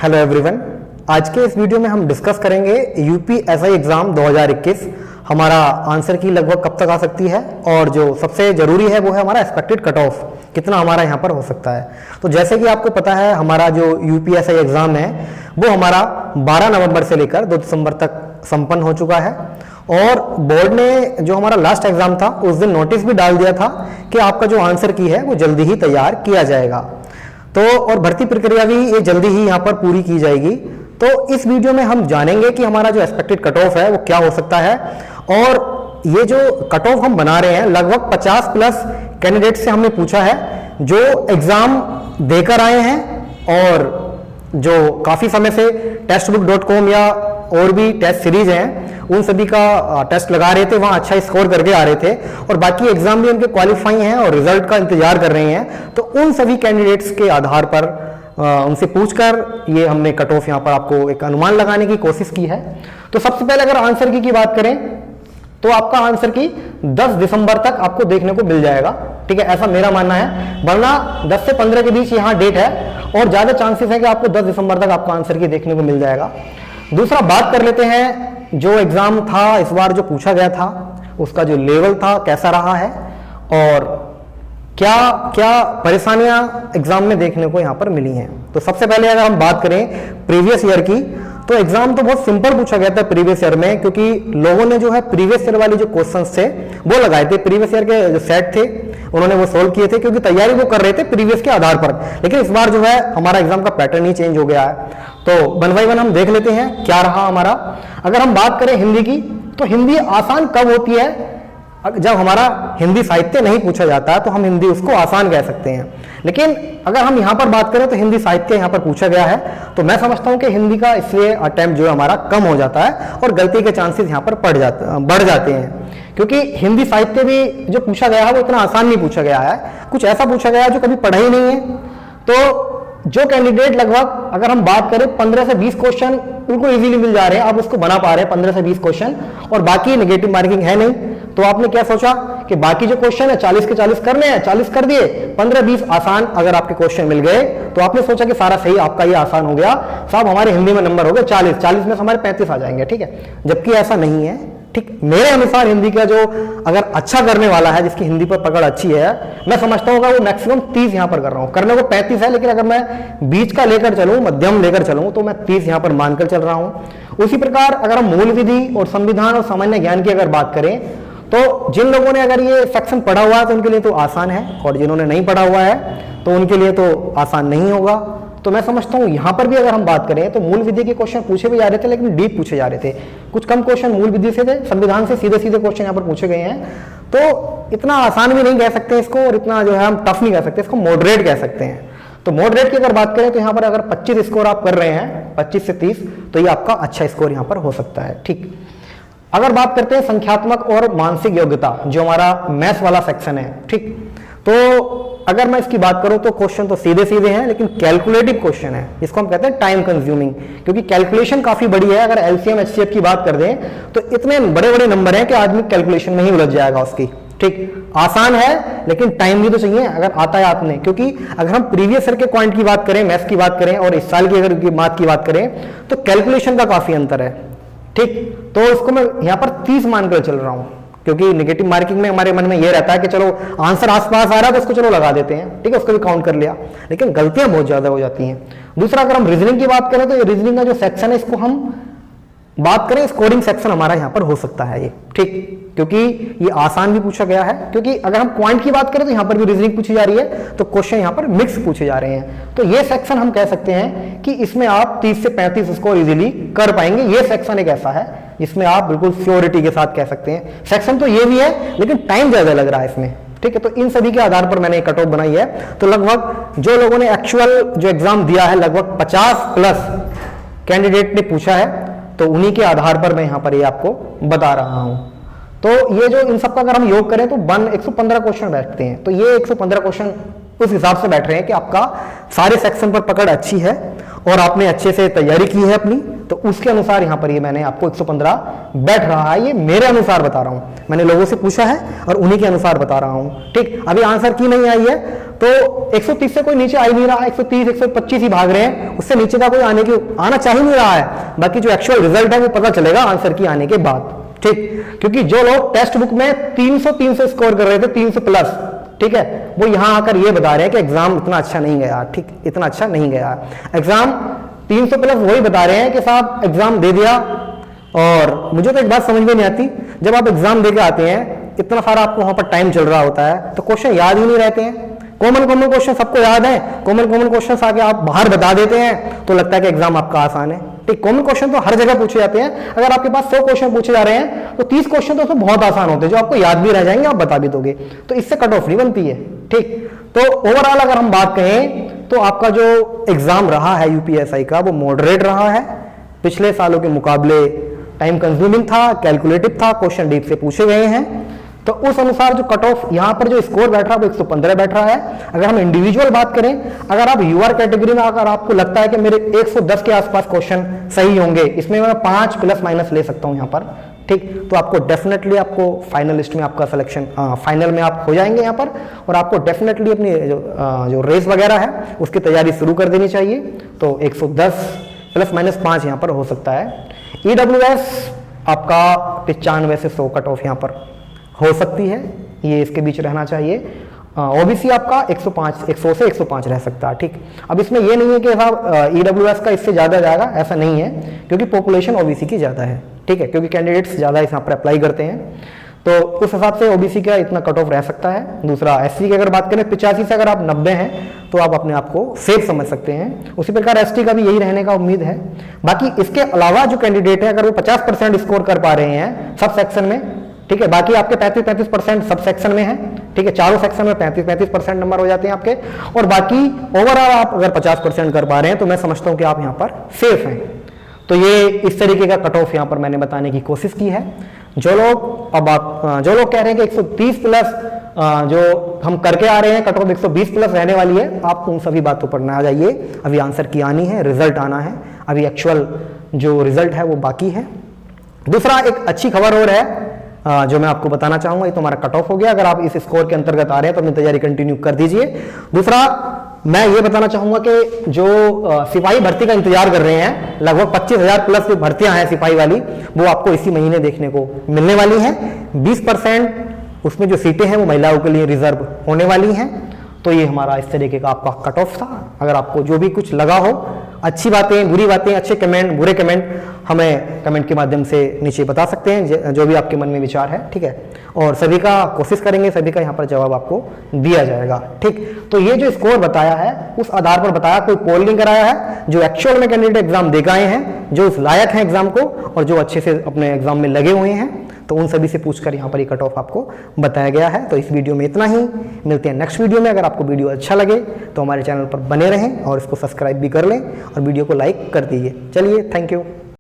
Hello everyone, आज के इस वीडियो में हम डिस्कस करेंगे यूपीएसआई एग्जाम 2021। हमारा आंसर की लगभग कब तक आ सकती है और जो सबसे जरूरी है वो है हमारा एक्सपेक्टेड कट ऑफ कितना हमारा यहाँ पर हो सकता है। तो जैसे कि आपको पता है हमारा जो यूपीएसआई एग्जाम है वो हमारा 12 नवंबर से लेकर 2 दिसंबर तक संपन्न हो चुका है और बोर्ड ने जो हमारा लास्ट एग्जाम था उस दिन नोटिस भी डाल दिया था कि आपका जो आंसर की है वो जल्दी ही तैयार किया जाएगा। तो और भर्ती प्रक्रिया भी ये जल्दी ही यहाँ पर पूरी की जाएगी। तो इस वीडियो में हम जानेंगे कि हमारा जो एक्सपेक्टेड कट ऑफ है वो क्या हो सकता है और ये जो कट ऑफ हम बना रहे हैं लगभग 50 प्लस कैंडिडेट से हमने पूछा है जो एग्जाम देकर आए हैं और जो काफी समय से टेस्टबुक.com या और भी टेस्ट सीरीज हैं उन सभी का टेस्ट लगा रहे थे, वहां अच्छा स्कोर करके आ रहे थे और बाकी एग्जाम भी उनके क्वालिफाई हैं और रिजल्ट का इंतजार कर रहे हैं। तो उन सभी कैंडिडेट्स के आधार पर उनसे पूछकर ये हमने कट ऑफ यहाँ पर आपको एक अनुमान लगाने की कोशिश की है। तो सबसे पहले अगर आंसर की बात करें तो आपका आंसर की 10 दिसंबर तक आपको देखने को मिल जाएगा, ठीक है, ऐसा मेरा मानना है। वरना 10 से 15 के बीच यहाँ डेट है और ज्यादा चांसेस है कि आपको 10 दिसंबर तक आपका आंसर की देखने को मिल जाएगा। दूसरा बात कर लेते हैं जो एग्जाम था इस बार जो पूछा गया था उसका जो लेवल था कैसा रहा है और क्या क्या परेशानियां एग्जाम में देखने को यहां पर मिली हैं। तो सबसे पहले अगर हम बात करें प्रीवियस ईयर की तो एग्जाम तो बहुत सिंपल पूछा गया था प्रीवियस ईयर में, क्योंकि लोगों ने जो है प्रीवियस ईयर वाले जो क्वेश्चंस थे वो लगाए थे, प्रीवियस ईयर के जो सेट थे उन्होंने वो सोल्व किए थे क्योंकि तैयारी वो कर रहे थे प्रीवियस के आधार पर। लेकिन इस बार जो है हमारा एग्जाम का पैटर्न ही चेंज हो गया है। तो 1 बाय 1 हम देख लेते हैं क्या रहा हमारा। अगर हम बात करें हिंदी की तो हिंदी आसान कब होती है? जब हमारा हिंदी साहित्य नहीं पूछा जाता है तो हम हिंदी उसको आसान कह सकते हैं। लेकिन अगर हम यहाँ पर बात करें तो हिंदी साहित्य यहाँ पर पूछा गया है तो मैं समझता हूँ कि हिंदी का इसलिए अटेम्प्ट जो है हमारा कम हो जाता है और गलती के चांसेस यहाँ पर बढ़ जाते हैं, क्योंकि हिंदी साहित्य भी जो पूछा गया है वो इतना आसान नहीं पूछा गया है, कुछ ऐसा पूछा गया है जो कभी पढ़ा ही नहीं है। तो जो कैंडिडेट लगभग अगर हम बात करें 15 से 20 क्वेश्चन उनको इजीली मिल जा रहे हैं, आप उसको बना पा रहे हैं 15 से 20 क्वेश्चन और बाकी नेगेटिव मार्किंग है नहीं। तो आपने क्या सोचा कि बाकी जो क्वेश्चन है 40 के 40 करने हैं, 40 कर दिए, 15-20 आसान अगर आपके क्वेश्चन मिल गए तो आपने सोचा कि सारा सही आपका ये आसान हो गया, साहब हमारे हिंदी में नंबर हो गए 40 में से हमारे 35 आ जाएंगे, ठीक है। जबकि ऐसा नहीं है, ठीक। मेरे अनुसार हिंदी का जो अगर अच्छा करने वाला है जिसकी हिंदी पर पकड़ अच्छी है, मैं समझता हूँ वो मैक्सिमम 30 यहाँ पर कर रहा हूँ, करने को 35 है, लेकिन अगर मैं बीच का लेकर चलूँ, मध्यम लेकर चलूँ तो मैं 30 यहाँ पर मानकर चल रहा हूँ। उसी प्रकार अगर हम मूल विधि और संविधान और सामान्य ज्ञान की अगर बात करें तो जिन लोगों ने अगर ये सेक्शन पढ़ा हुआ है तो उनके लिए तो आसान है और जिन्होंने नहीं पढ़ा हुआ है तो उनके लिए तो आसान नहीं होगा। तो मैं समझता हूँ यहाँ पर भी अगर हम बात करें तो मूल विधि के क्वेश्चन पूछे भी जा रहे थे लेकिन डीप पूछे जा रहे थे, कुछ कम क्वेश्चन मूल विधि से थे, संविधान से सीधे सीधे क्वेश्चन यहाँ पर पूछे गए हैं। तो इतना आसान भी नहीं कह सकते इसको और इतना जो है हम टफ नहीं कह सकते, इसको मॉडरेट कह सकते हैं। तो मॉडरेट की अगर बात करें तो यहाँ पर अगर 25 स्कोर आप कर रहे हैं 25 से 30 तो ये आपका अच्छा स्कोर यहाँ पर हो सकता है, ठीक। अगर बात करते हैं संख्यात्मक और मानसिक योग्यता जो हमारा मैथ्स वाला सेक्शन है, ठीक, तो अगर मैं इसकी बात करूं तो क्वेश्चन तो सीधे सीधे हैं लेकिन कैलकुलेटिव क्वेश्चन है, इसको हम कहते हैं टाइम कंज्यूमिंग, क्योंकि कैलकुलेशन काफी बड़ी है। अगर एलसीएम एचसीएफ की बात कर दें तो इतने बड़े बड़े नंबर हैं कि आदमी कैलकुलेशन में ही उलझ जाएगा उसकी, ठीक। आसान है लेकिन टाइम भी तो चाहिए अगर आता है आपने, क्योंकि अगर हम प्रीवियस ईयर के पॉइंट की बात करें, मैथ्स की बात करें और इस साल की अगर मैथ की बात करें तो कैलकुलेशन का काफी अंतर है, ठीक। तो इसको मैं यहाँ पर 30 मानकर चल रहा हूँ क्योंकि नेगेटिव मार्किंग में हमारे मन में ये रहता है कि चलो आंसर आसपास आ रहा है तो उसको चलो लगा देते हैं, ठीक है, उसको भी काउंट कर लिया, लेकिन गलतियां बहुत ज्यादा हो जाती हैं। दूसरा अगर हम रीजनिंग की बात करें तो ये रीजनिंग का जो सेक्शन है इसको हम बात करें स्कोरिंग सेक्शन हमारा यहाँ पर हो सकता है ये, ठीक, क्योंकि ये आसान भी पूछा गया है। क्योंकि अगर हम पॉइंट की बात करें तो यहाँ पर भी रीजनिंग पूछी जा रही है तो क्वेश्चन यहाँ पर मिक्स पूछे जा रहे हैं। तो ये सेक्शन हम कह सकते हैं कि इसमें आप 30 से 35 स्कोर इजीली कर पाएंगे। ये सेक्शन एक ऐसा है जिसमें आप बिल्कुल श्योरिटी के साथ कह सकते हैं। सेक्शन तो ये भी है लेकिन टाइम ज्यादा लग रहा है इसमें, ठीक है। तो इन सभी के आधार पर मैंने कट ऑफ बनाई है। तो लगभग जो लोगों ने एक्चुअल जो एग्जाम दिया है लगभग 50 प्लस कैंडिडेट ने पूछा है तो उन्हीं के आधार पर मैं यहाँ पर ये आपको बता रहा हूं। तो ये जो इन सब का अगर हम योग करें तो 115 क्वेश्चन बैठते हैं। तो ये 115 क्वेश्चन उस हिसाब से बैठ रहे हैं कि आपका सारे सेक्शन पर पकड़ अच्छी है और आपने अच्छे से तैयारी की है अपनी, तो उसके अनुसार यहाँ पर ये मैंने आपको 115 बैठ रहा है। ये मेरे अनुसार बता रहा हूँ, मैंने लोगों से पूछा है और उन्हीं के अनुसार बता रहा हूँ, ठीक। अभी आंसर की नहीं आई है तो 130 से कोई नीचे आ ही नहीं रहा है, 130 125 ही भाग रहे हैं, उससे नीचे का कोई आना चाह ही नहीं रहा है। बाकी जो एक्चुअल रिजल्ट है वो पता चलेगा आंसर की आने के बाद, ठीक। क्योंकि जो लोग टेक्स्ट बुक में 300 स्कोर कर रहे थे, 300 प्लस, ठीक है, वो यहां आकर ये बता रहे हैं कि एग्जाम इतना अच्छा नहीं गया, ठीक, इतना अच्छा नहीं गया एग्जाम। 300 प्लस वही बता रहे हैं कि साहब एग्जाम दे दिया। और मुझे तो एक बात समझ में नहीं आती, जब आप एग्जाम दे के आते हैं, इतना सारा आपको वहां पर टाइम चल रहा होता है, तो क्वेश्चन याद ही नहीं रहते हैं। कॉमन क्वेश्चन सबको याद है, कॉमन क्वेश्चन आके आप बाहर बता देते हैं तो लगता है कि एग्जाम आपका आसान है, ठीक। कॉमन क्वेश्चन तो हर जगह पूछे जाते हैं। अगर आपके पास 100 क्वेश्चन पूछे जा रहे हैं तो 30 क्वेश्चन तो उसमें बहुत आसान होते हैं, जो आपको याद भी रह जाएंगे, आप बता भी दोगे, तो इससे कट ऑफ नहीं बनती है, ठीक। तो ओवरऑल अगर हम बात कहें तो आपका जो एग्जाम रहा है यूपीएसआई का, वो मॉडरेट रहा है, पिछले सालों के मुकाबले टाइम कंज्यूमिंग था, कैलकुलेटिव था, क्वेश्चन डीप से पूछे गए हैं, तो उस अनुसार जो कट ऑफ यहां पर जो स्कोर बैठ रहा है वो 115 बैठ रहा है। अगर हम इंडिविजुअल बात करें, अगर आप यूआर कैटेगरी में अगर आपको लगता है कि मेरे 110 के आसपास क्वेश्चन सही होंगे, इसमें मैं 5 प्लस माइनस ले सकता हूं यहां पर, ठीक, तो आपको डेफिनेटली आपको फाइनल लिस्ट में आपका सिलेक्शन फाइनल में आप हो जाएंगे यहां पर, और आपको डेफिनेटली अपनी जो रेस वगैरह है उसकी तैयारी शुरू कर देनी चाहिए। तो 110 प्लस माइनस 5 यहां पर हो सकता है। ईडब्ल्यूएस आपका 95 से 100 कट ऑफ यहां पर हो सकती है, ये इसके बीच रहना चाहिए। ओबीसी आपका 100 से 105 रह सकता है, ठीक। अब इसमें ये नहीं है कि साहब ईडब्ल्यूएस का इससे ज्यादा जाएगा, ऐसा नहीं है, क्योंकि पॉपुलेशन ओबीसी की ज्यादा है, ठीक है, क्योंकि कैंडिडेट्स ज्यादा इस यहाँ पर अप्लाई करते हैं, तो उस हिसाब से ओबीसी का इतना कट ऑफ रह सकता है। दूसरा एससी की अगर बात करें, 85 से अगर आप 90 हैं तो आप अपने आप को सेफ समझ सकते हैं। उसी प्रकार एसटी का भी यही रहने का उम्मीद है। बाकी इसके अलावा जो कैंडिडेट है, अगर वो 50% स्कोर कर पा रहे हैं सब सेक्शन में, ठीक है, बाकी आपके 35% सब सेक्शन में है, ठीक है, चारों सेक्शन में 35% नंबर हो जाते हैं आपके, और बाकी ओवरऑल आप अगर 50% कर पा रहे हैं तो मैं समझता हूं कि आप यहां पर सेफ हैं। तो ये इस तरीके का कट ऑफ यहां पर मैंने बताने की कोशिश की है। जो लोग कह रहे हैं कि 130 प्लस जो हम करके आ रहे हैं, कट ऑफ 120 प्लस रहने वाली है, आप उन सभी बातों पर ना आ जाइए। अभी आंसर की आनी है, रिजल्ट आना है, अभी एक्चुअल जो रिजल्ट है वो बाकी है। दूसरा एक अच्छी खबर और है जो मैं आपको बताना चाहूंगा, ये तो हमारा कट ऑफ हो गया। अगर आप इस स्कोर के अंतर्गत आ रहे हैं तो अपनी तैयारी कंटिन्यू कर दीजिए। दूसरा मैं ये बताना चाहूंगा कि जो सिपाही भर्ती का इंतजार कर रहे हैं, लगभग 25,000 प्लस जो भर्तियां हैं सिपाही वाली, वो आपको इसी महीने देखने को मिलने वाली हैं। 20% उसमें जो सीटें हैं वो महिलाओं के लिए रिजर्व होने वाली हैं। तो ये हमारा इस तरीके का आपका कट ऑफ था। अगर आपको जो भी कुछ लगा हो, अच्छी बातें, बुरी बातें, अच्छे कमेंट, बुरे कमेंट, हमें कमेंट के माध्यम से नीचे बता सकते हैं, जो भी आपके मन में विचार है, ठीक है। और सभी का कोशिश करेंगे, सभी का यहाँ पर जवाब आपको दिया जाएगा, ठीक। तो ये जो स्कोर बताया है उस आधार पर बताया, कोई पोल नहीं कराया है। जो एक्चुअल में कैंडिडेट एग्जाम दे गए हैं, जो उस लायक हैं एग्जाम को और जो अच्छे से अपने एग्जाम में लगे हुए हैं, तो उन सभी से पूछकर यहाँ पर ये कट ऑफ आपको बताया गया है। तो इस वीडियो में इतना ही, मिलते हैं नेक्स्ट वीडियो में। अगर आपको वीडियो अच्छा लगे तो हमारे चैनल पर बने रहें और इसको सब्सक्राइब भी कर लें और वीडियो को लाइक कर दीजिए। चलिए, थैंक यू।